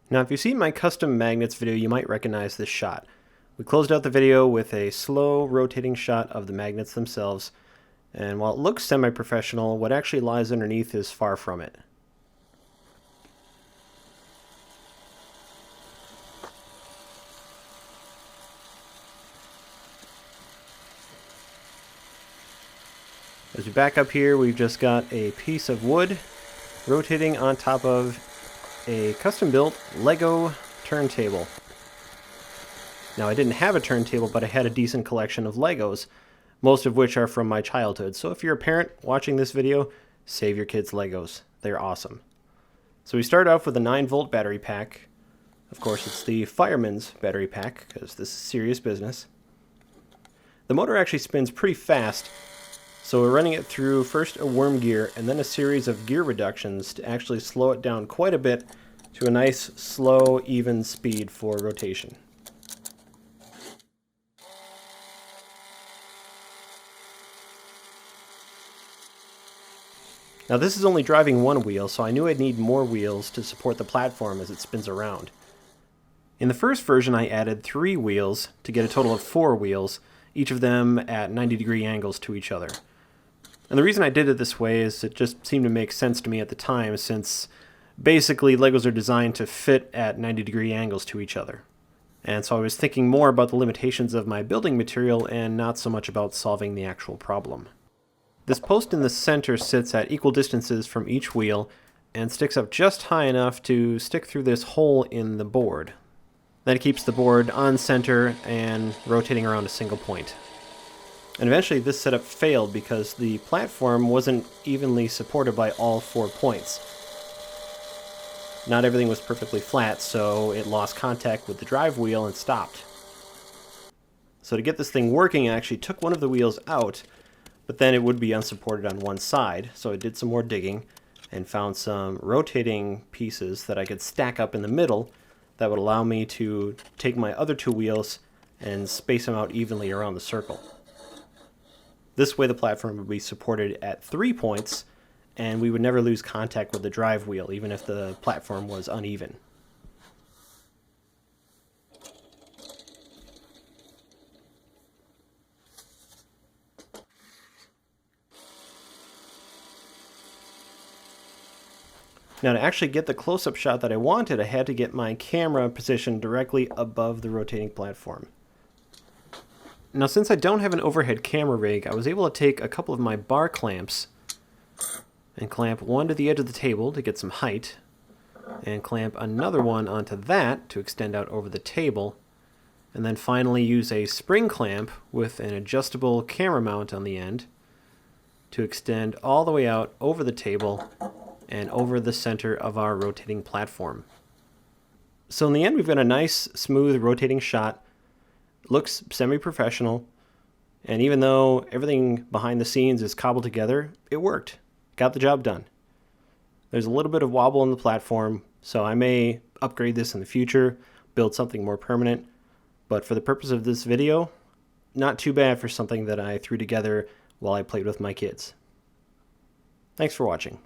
Now, if you've seen my custom magnets video, you might recognize this shot. We closed out the video with a slow rotating shot of the magnets themselves, and while it looks semi-professional, what actually lies underneath is far from it. As we back up here, we've just got a piece of wood rotating on top of a custom-built Lego turntable. Now, I didn't have a turntable, but I had a decent collection of Legos, most of which are from my childhood. So if you're a parent watching this video, save your kids' Legos. They're awesome. So we start off with a 9-volt battery pack. Of course, it's the fireman's battery pack, because this is serious business. The motor actually spins pretty fast, so we're running it through first a worm gear and then a series of gear reductions to actually slow it down quite a bit to a nice, slow, even speed for rotation. Now this is only driving one wheel, so I knew I'd need more wheels to support the platform as it spins around. In the first version I added 3 wheels to get a total of 4 wheels, each of them at 90-degree angles to each other. And the reason I did it this way is it just seemed to make sense to me at the time, since basically Legos are designed to fit at 90-degree angles to each other. And so I was thinking more about the limitations of my building material and not so much about solving the actual problem. This post in the center sits at equal distances from each wheel and sticks up just high enough to stick through this hole in the board. That keeps the board on center and rotating around a single point. And eventually this setup failed because the platform wasn't evenly supported by all 4 points. Not everything was perfectly flat, so it lost contact with the drive wheel and stopped. So to get this thing working, I actually took one of the wheels out, but then it would be unsupported on one side, so I did some more digging and found some rotating pieces that I could stack up in the middle that would allow me to take my other 2 wheels and space them out evenly around the circle. This way the platform would be supported at 3 points, and we would never lose contact with the drive wheel, even if the platform was uneven. Now, to actually get the close-up shot that I wanted, I had to get my camera positioned directly above the rotating platform. Now, since I don't have an overhead camera rig, I was able to take a couple of my bar clamps and clamp one to the edge of the table to get some height, and clamp another one onto that to extend out over the table, and then finally use a spring clamp with an adjustable camera mount on the end to extend all the way out over the table and over the center of our rotating platform. So in the end, we've got a nice, smooth, rotating shot. It looks semi-professional, and even though everything behind the scenes is cobbled together, it worked. Got the job done. There's a little bit of wobble in the platform, so I may upgrade this in the future, build something more permanent, but for the purpose of this video, not too bad for something that I threw together while I played with my kids. Thanks for watching.